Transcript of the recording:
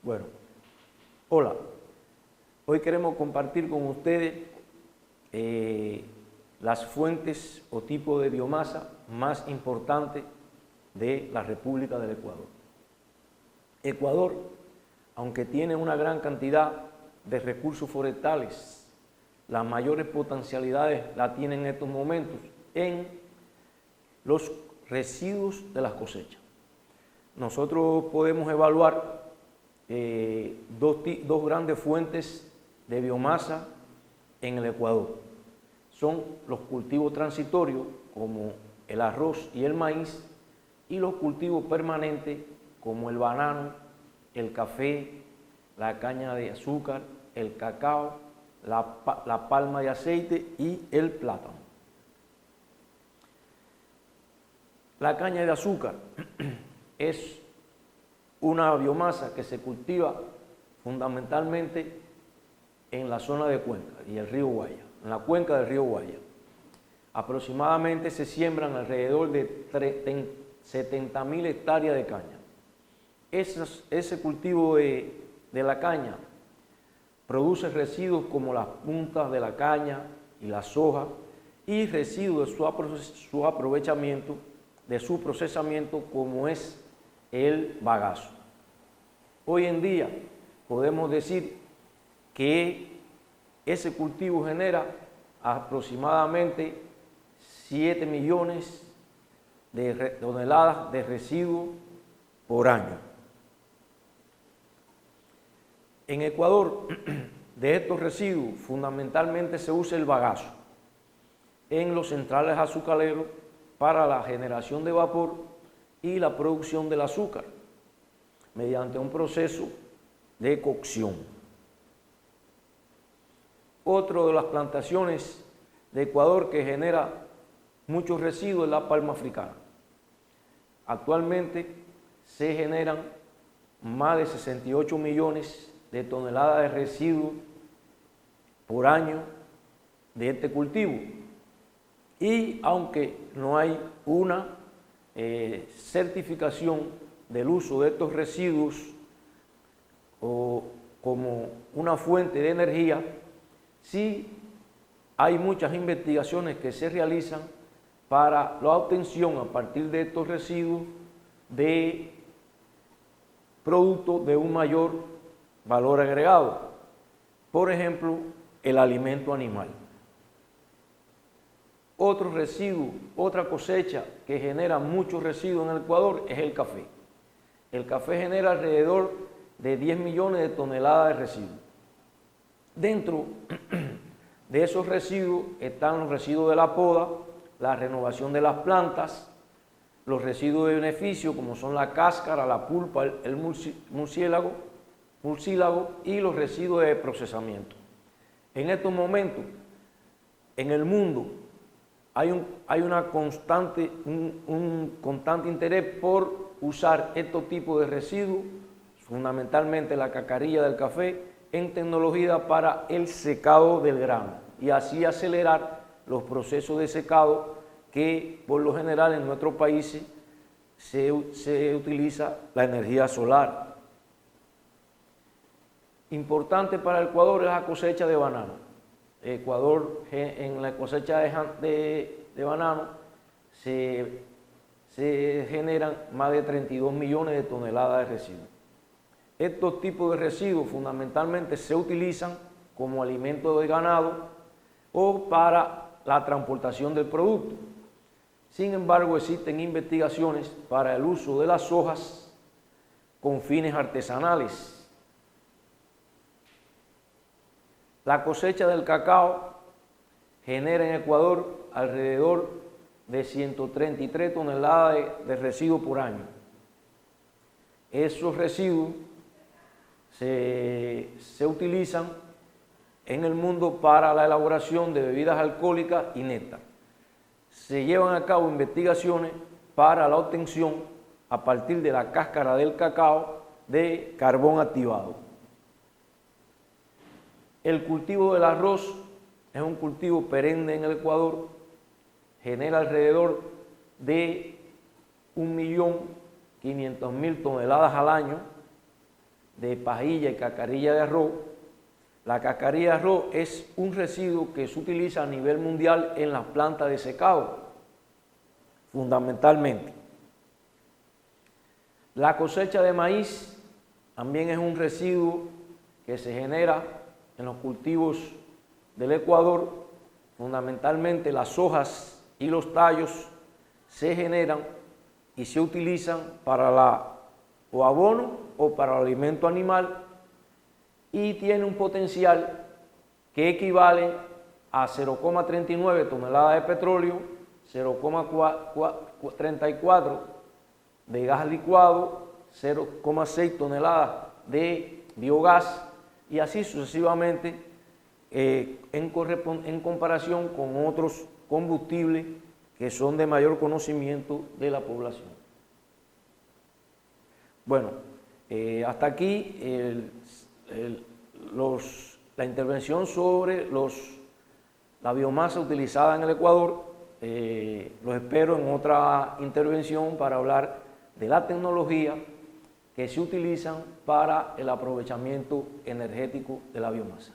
Bueno, hola. Hoy queremos compartir con ustedes las fuentes o tipos de biomasa más importantes de la República del Ecuador. Ecuador, aunque tiene una gran cantidad de recursos forestales, las mayores potencialidades la tienen en estos momentos en los residuos de las cosechas. Nosotros podemos evaluar dos grandes fuentes de biomasa en el Ecuador. Son los cultivos transitorios, como el arroz y el maíz, y los cultivos permanentes, como el banano, el café, la caña de azúcar, el cacao, la palma de aceite y el plátano. La caña de azúcar es una biomasa que se cultiva fundamentalmente en la zona de Cuenca y el río Guaya, en la cuenca del río Guaya. Aproximadamente se siembran alrededor de 70.000 hectáreas de caña. Ese cultivo de la caña produce residuos como las puntas de la caña y las hojas y residuos de su aprovechamiento, de su procesamiento, como es el bagazo. Hoy en día podemos decir que ese cultivo genera aproximadamente 7 millones de toneladas de residuos por año. En Ecuador, de estos residuos, fundamentalmente se usa el bagazo en los centrales azucareros para la generación de vapor y la producción del azúcar mediante un proceso de cocción. Otro de las plantaciones de Ecuador que genera muchos residuos es la palma africana. Actualmente se generan más de 68 millones de toneladas de residuos por año de este cultivo. Y aunque no hay una certificación del uso de estos residuos como una fuente de energía, sí hay muchas investigaciones que se realizan para la obtención a partir de estos residuos de productos de un mayor valor agregado. Por ejemplo, el alimento animal. Otro residuo, otra cosecha que genera muchos residuos en el Ecuador es el café. El café genera alrededor de 10 millones de toneladas de residuos. Dentro de esos residuos están los residuos de la poda, la renovación de las plantas, los residuos de beneficio como son la cáscara, la pulpa, el mucílago y los residuos de procesamiento. En estos momentos, en el mundo, hay un constante interés por usar estos tipos de residuos, fundamentalmente la cacarilla del café, en tecnología para el secado del grano y así acelerar los procesos de secado que por lo general en nuestros países se utiliza la energía solar. Importante para el Ecuador es la cosecha de banano. Ecuador, en la cosecha de banano se generan más de 32 millones de toneladas de residuos. Estos tipos de residuos fundamentalmente se utilizan como alimento de ganado o para la transportación del producto. Sin embargo, existen investigaciones para el uso de las hojas con fines artesanales. La cosecha del cacao genera en Ecuador alrededor de 133 toneladas de residuos por año. Esos residuos se utilizan en el mundo para la elaboración de bebidas alcohólicas y néctar. Se llevan a cabo investigaciones para la obtención, a partir de la cáscara del cacao, de carbón activado. El cultivo del arroz es un cultivo perenne en el Ecuador, genera alrededor de 1.500.000 toneladas al año de pajilla y cascarilla de arroz. La cascarilla de arroz es un residuo que se utiliza a nivel mundial en las plantas de secado, fundamentalmente. La cosecha de maíz también es un residuo que se genera en los cultivos del Ecuador. Fundamentalmente las hojas y los tallos se generan y se utilizan para o abono o para el alimento animal, y tiene un potencial que equivale a 0,39 toneladas de petróleo, 0,34 de gas licuado, 0,6 toneladas de biogás, y así sucesivamente en comparación con otros combustibles que son de mayor conocimiento de la población. Bueno, hasta aquí la intervención sobre la biomasa utilizada en el Ecuador. Los espero en otra intervención para hablar de la tecnología que se utilizan para el aprovechamiento energético de la biomasa.